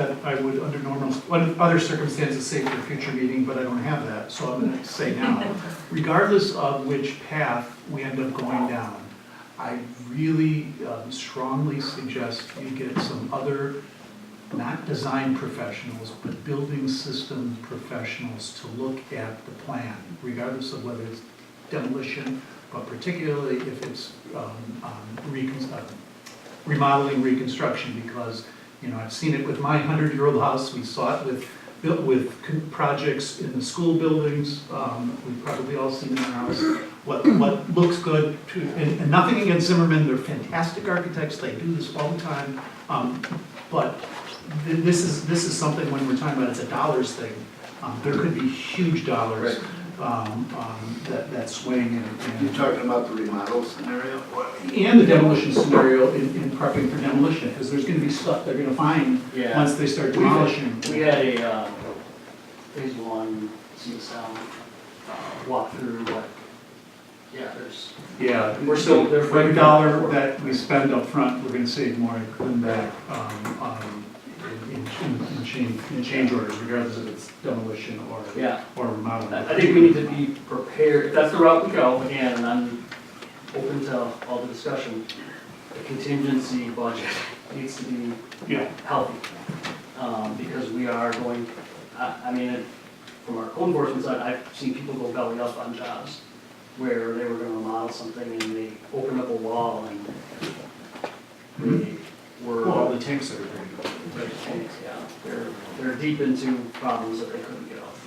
that I would, under other circumstances, say for a future meeting, but I don't have that, so I'm gonna say now. Regardless of which path we end up going down, I really strongly suggest you get some other, not design professionals, but building system professionals to look at the plan, regardless of whether it's demolition, but particularly if it's remodeling, reconstruction, because I've seen it with my 100-year-old house. We saw it with projects in the school buildings. We've probably all seen it in our house. What looks good, and nothing against Zimmerman. They're fantastic architects. They do this all the time. But this is something when we're talking about it's a dollars thing. There could be huge dollars. Right. That swing. You're talking about the remodel scenario? And the demolition scenario in prepping for demolition, because there's going to be stuff they're going to find once they start demolishing. We had a phase one CSL walk through what, we're still there. For every dollar that we spend up front, we're going to save more than that in change orders, regardless if it's demolition or remodeling. I think we need to be prepared. If that's the route we go, again, I'm open to all the discussion. The contingency budget needs to be healthy because we are going. From our code enforcement side, I've seen people go belly up on jobs where they were going to remodel something and they opened up a wall and they were all the tanks that are there. They're deep into problems that they couldn't get off.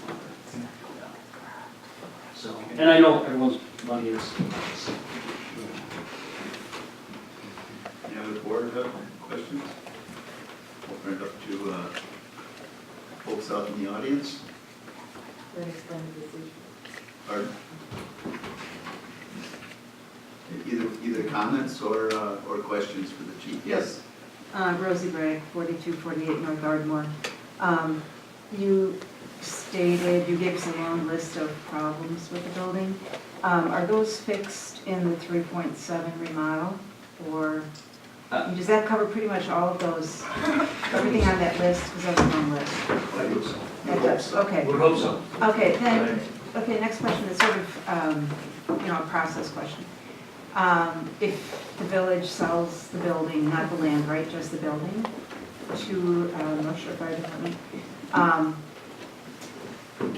So, and I know everyone's money is. Any other board have questions? Open it up to folks out in the audience. Pardon? Either comments or questions for the chief. Yes. Rosie Bragg, 4248 North Ardmore. You stated, you gave us a long list of problems with the building. Are those fixed in the 3.7 remodel? Or does that cover pretty much all of those, everything on that list? Because that's a long list. I hope so. That does, okay. We hope so. Okay, then, next question is sort of, a process question. If the village sells the building, not the land, right, just the building, to North Shore Fire Department,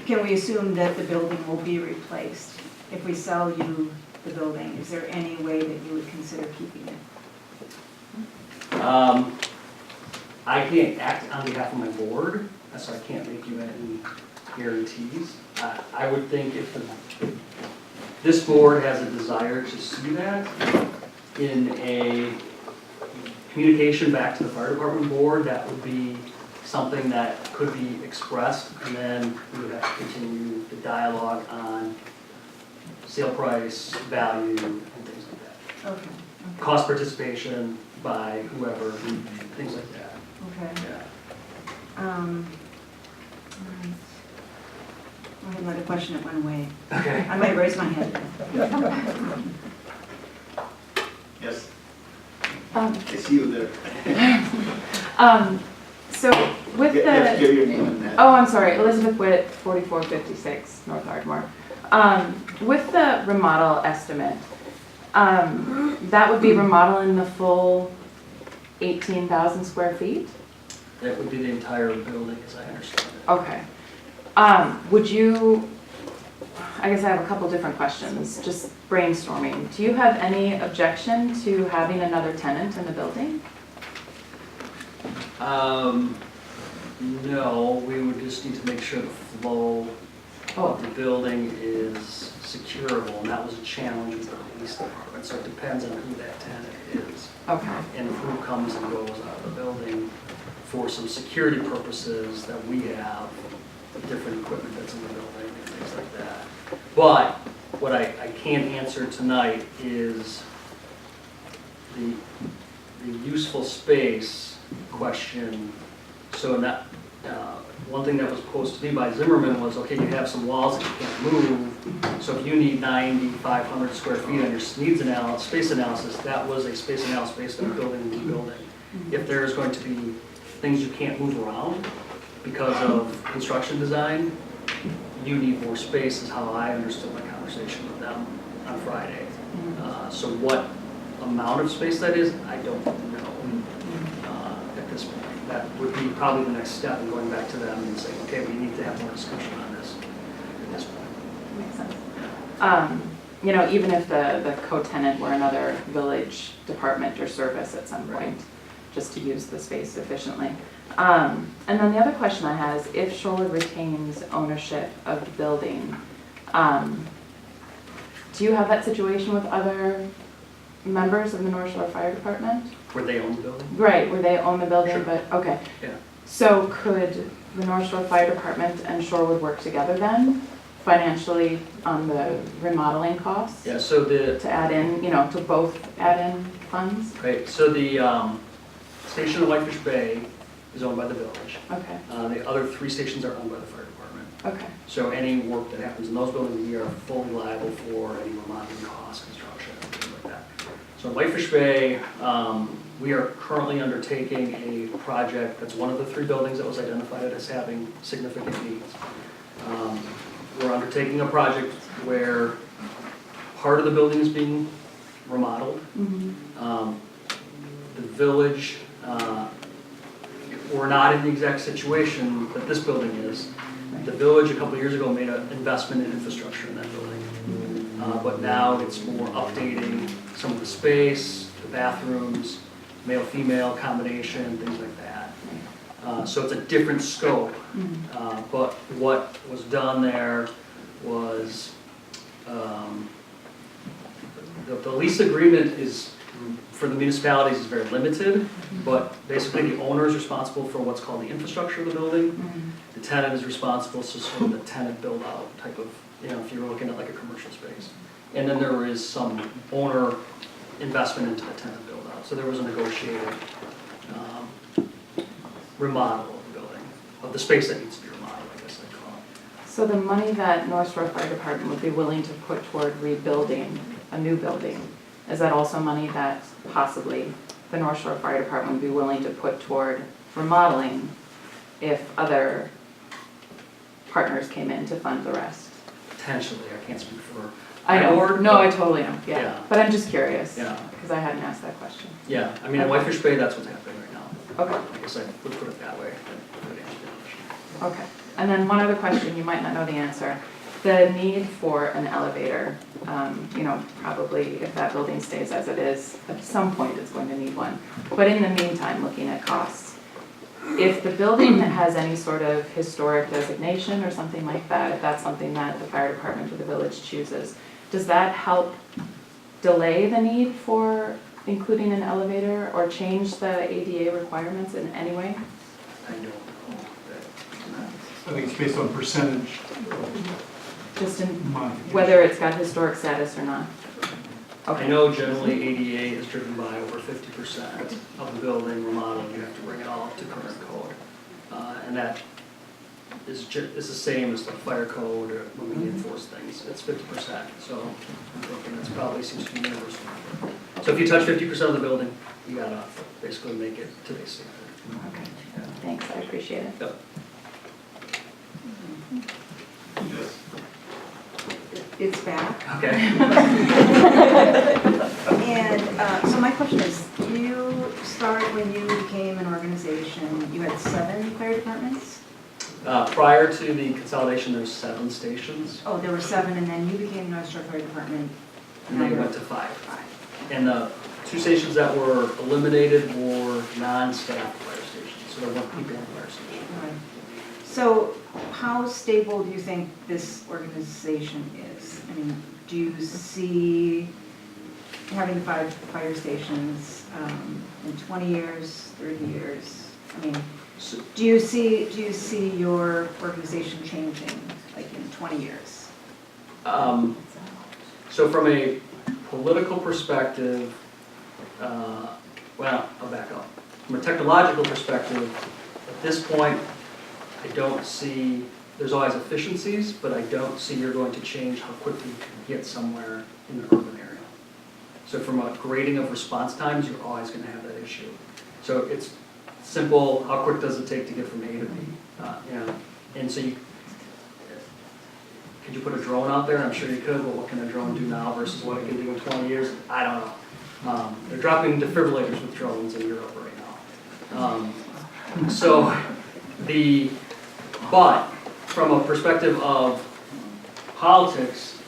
can we assume that the building will be replaced? If we sell you the building, is there any way that you would consider keeping it? I can't act on behalf of my board, so I can't make you any guarantees. I would think if this board has a desire to see that in a communication back to the fire department board, that would be something that could be expressed, and then we would have to continue the dialogue on sale price, value, and things like that. Okay. Cost participation by whoever, things like that. Okay. Yeah. All right. I had another question that went away. Okay. I might raise my hand. Yes. I see you there. So with Give your name and that. oh, I'm sorry, Elizabeth Witt, 4456 North Ardmore. With the remodel estimate, that would be remodeling the full 18,000 square feet? That would be the entire building, as I understand it. Okay. Would you, I guess I have a couple different questions, just brainstorming. Do you have any objection to having another tenant in the building? No, we would just need to make sure the flow of the building is securable, and that was a challenge with the police department, so it depends on who that tenant is. Okay. And who comes and goes out of the building for some security purposes that we have, the different equipment that's in the building and things like that. But what I can't answer tonight is the useful space question. So that, one thing that was posed to me by Zimmerman was, okay, you have some walls that you can't move, so if you need 9,500 square feet on your needs analysis, space analysis, that was a space analysis based on building to building. If there is going to be things you can't move around because of construction design, you need more space is how I understood my conversation with them on Friday. So what amount of space that is, I don't know at this point. That would be probably the next step in going back to them and saying, okay, we need to have more discussion on this at this point. Makes sense. You know, even if the co-tenant were another village department or service at some point, just to use the space efficiently. And then the other question I had is, if Shorewood retains ownership of the building, do you have that situation with other members of the North Shore Fire Department? Where they own the building? Right, where they own the building, Sure. but, okay. Yeah. So could the North Shore Fire Department and Shorewood work together then, financially on the remodeling costs? Yeah, so To add in, you know, to both add in funds? right, so the station in Whitefish Bay is owned by the village. Okay, The other 3 stations are owned by the fire department. okay, So any work that happens in those buildings, we are fully liable for any remodeling costs, construction, things like that. So in Whitefish Bay, we are currently undertaking a project that's one of the 3 buildings that was identified as having significant needs. We're undertaking a project where part of the building is being remodeled. The village, we're not in the exact situation that this building is. The village a couple of years ago made an investment in infrastructure in that building. But now it's more updating some of the space, the bathrooms, male-female combination, things like that. So it's a different scope. But what was done there was, the lease agreement is, for the municipalities, is very limited, but basically the owner is responsible for what's called the infrastructure of the building. The tenant is responsible for sort of the tenant build-out type of, you know, if you're looking at like a commercial space. And then there is some owner investment into the tenant build-out. So there was a negotiated remodel of the building, of the space that needs to be remodeled, I guess I'd call it. so the money that North Shore Fire Department would be willing to put toward rebuilding a new building, is that also money that possibly the North Shore Fire Department would be willing to put toward remodeling if other partners came in to fund the rest? Potentially, I can't speak for I our know, board, no, but- I totally know, yeah, Yeah. but I'm just curious. Yeah. Because I hadn't asked that question. Yeah, I mean, in Whitefish Bay, that's what's happening right now. Okay. I guess I would put it that way. Okay, and then one other question, you might not know the answer. The need for an elevator, you know, probably if that building stays as it is, at some point it's going to need one. But in the meantime, looking at costs, if the building has any sort of historic designation or something like that, if that's something that the fire department or the village chooses, does that help delay the need for including an elevator or change the ADA requirements in any way? I don't know that. I think it's based on percentage Just in modification. whether it's got historic status or not? I know generally ADA is driven by over 50% of the building remodel, you have to bring it all up to current code. And that is the same as the fire code or when we enforce things, it's 50%. So I'm thinking that's probably seems to be universal. So if you touch 50% of the building, you gotta basically make it today's standard. Okay, thanks, I appreciate it. Yep. Yes. It's back. Okay. And so my question is, you started when you became an organization, you had 7 fire departments? Prior to the consolidation, there's 7 stations, Oh, there were 7, and then you became North Shore Fire Department. and they went to 5. And the 2 stations that were eliminated were non-staff fire stations, so there weren't people in the fire station. Right. So how stable do you think this organization is? I mean, do you see having 5 fire stations in 20 years, 30 years? I mean, So, do you see your organization changing, like in 20 years? so from a political perspective, well, I'll back up. From a technological perspective, at this point, I don't see, there's always efficiencies, but I don't see you're going to change how quickly you can get somewhere in an urban area. So from a grading of response times, you're always going to have that issue. So it's simple, how quick does it take to get from A to B? You know, and so could you put a drone out there? I'm sure you could, but what can a drone do now versus what it can do in 20 years? I don't know. They're dropping defibrillators with drones in Europe right now. But from a perspective of politics,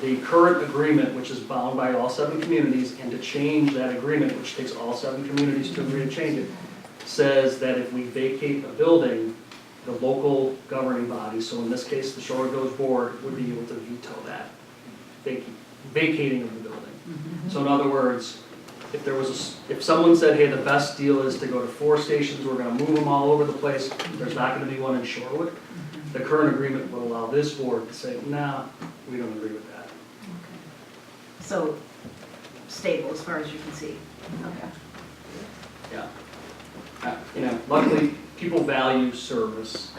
the current agreement, which is bound by all 7 communities, and to change that agreement, which takes all 7 communities to agree to change it, says that if we vacate a building, the local governing body, so in this case, the Shorewood Village Board, would be able to veto that vacating of the building. So in other words, if someone said, hey, the best deal is to go to 4 stations, we're gonna move them all over the place, there's not gonna be one in Shorewood, the current agreement would allow this board to say, nah, we don't agree with that. So stable as far as you can see. Okay. Yeah. You know, luckily, people value service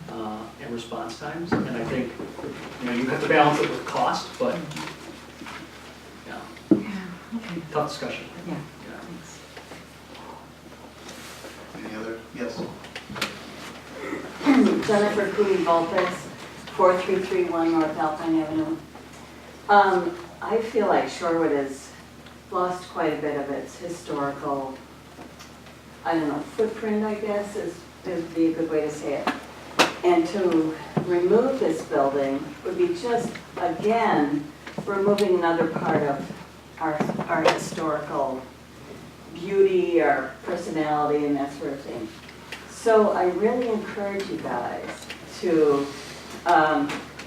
and response times, and I think, you know, you have to balance it with cost, but, yeah, Yeah, okay. tough discussion. Yeah, Yeah. thanks. Any other? Yes. Jennifer Cooney Volpez, 4331 North Alpine Avenue. I feel like Shorewood has lost quite a bit of its historical, I don't know, footprint, I guess, would be a good way to say it. And to remove this building would be just, again, removing another part of our historical beauty, our personality, and that sort of thing. So I really encourage you guys to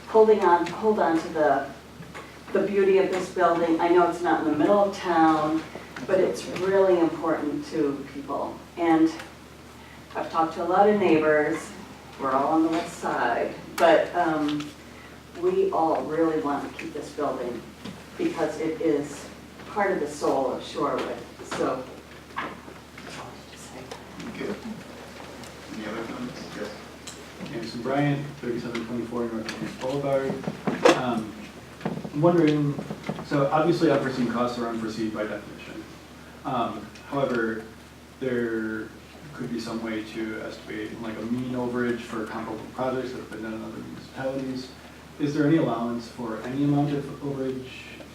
hold on to the beauty of this building. I know it's not in the middle of town, but it's really important to people. And I've talked to a lot of neighbors. We're all on the west side, but we all really want to keep this building because it is part of the soul of Shorewood. So, just say. Okay. Any other comments? Yes. Anderson Bryant, 3724 North Williams Boulevard. I'm wondering, so obviously unforeseen costs are unforeseen by definition. However, there could be some way to estimate like a mean overage for comparable projects that have been done in other municipalities. Is there any allowance for any amount of overage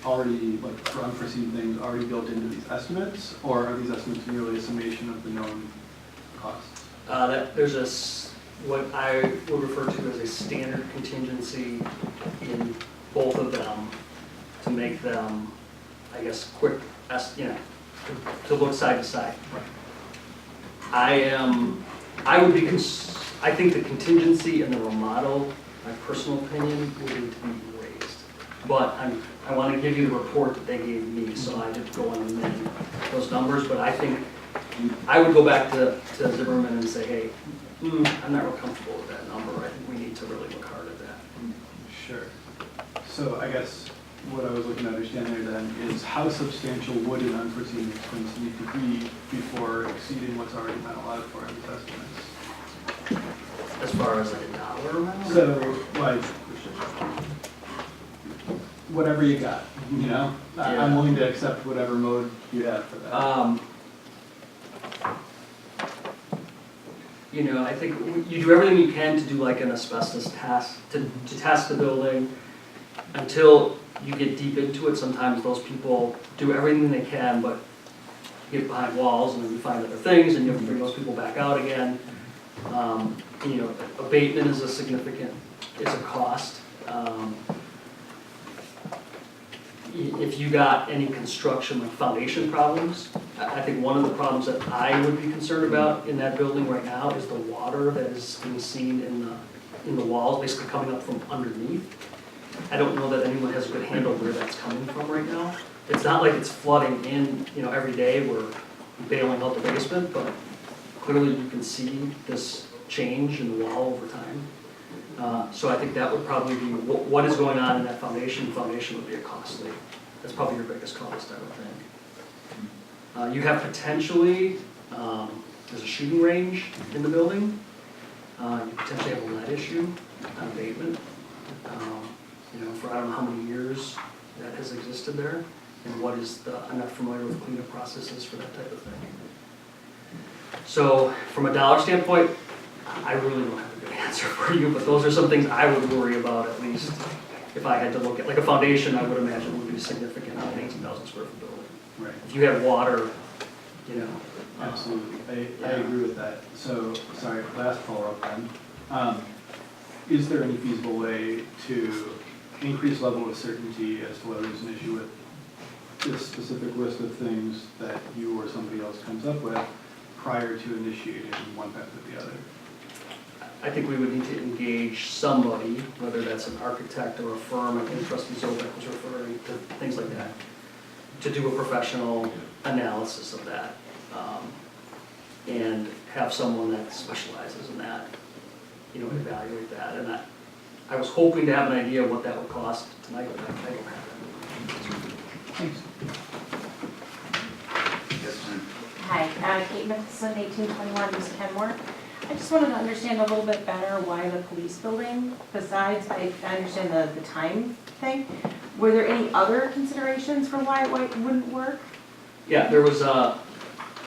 already, like for unforeseen things, already built into these estimates? Or are these estimates merely a summation of the known costs? There's what I would refer to as a standard contingency in both of them to make them, I guess, quick, to look side to side. I think the contingency and the remodel, my personal opinion, would need to be raised. But I want to give you the report that they gave me, so I did go and amend those numbers, but I think I would go back to Zimmerman and say, hey, I'm not real comfortable with that number. I think we need to really look hard at that. Sure. So I guess what I was looking to understand there then is how substantial would an unforeseen expense need to be before exceeding what's already been allowed for in these estimates? As far as like a dollar amount? So, like, whatever you got, you know? I'm willing to accept whatever mode you have for that. You know, I think you do everything you can to do like an asbestos test, to test the building until you get deep into it. Sometimes those people do everything they can, but you get behind walls and then you find other things and you have to bring those people back out again. You know, abatement is a cost. If you got any construction, like foundation problems, I think one of the problems that I would be concerned about in that building right now is the water that is being seen in the walls, basically coming up from underneath. I don't know that anyone has a good handle where that's coming from right now. It's not like it's flooding in, you know, every day we're bailing out the basement, but clearly you can see this change in the wall over time. So I think that would probably be what is going on in that foundation. Foundation would be a costly. That's probably your biggest cost, I would think. You have potentially, there's a shooting range in the building. You potentially have a lead issue, an abatement. You know, for I don't know how many years that has existed there, and what is I'm not familiar with cleanup processes for that type of thing. So from a dollar standpoint, I really don't have a good answer for you, but those are some things I would worry about at least. If I had to look at, like a foundation, I would imagine would be significant on an 18,000 square foot building. Right. If you have water, you know. Absolutely, I agree with that. So, sorry, last follow-up then. Is there any feasible way to increase level of certainty as to whether there's an issue with this specific list of things that you or somebody else comes up with prior to initiating one path or the other? I think we would need to engage somebody, whether that's an architect or a firm, I think trustee Zobek was referring to things like that, to do a professional analysis of that. And have someone that specializes in that, you know, evaluate that. And I was hoping to have an idea of what that would cost tonight, but I don't have that. Thanks. Yes, ma'am. Hi, Kate Matheson, 1821 East Kenmore. I just wanted to understand a little bit better why the police building, besides, I understand the time thing. Were there any other considerations for why it wouldn't work? Yeah, there was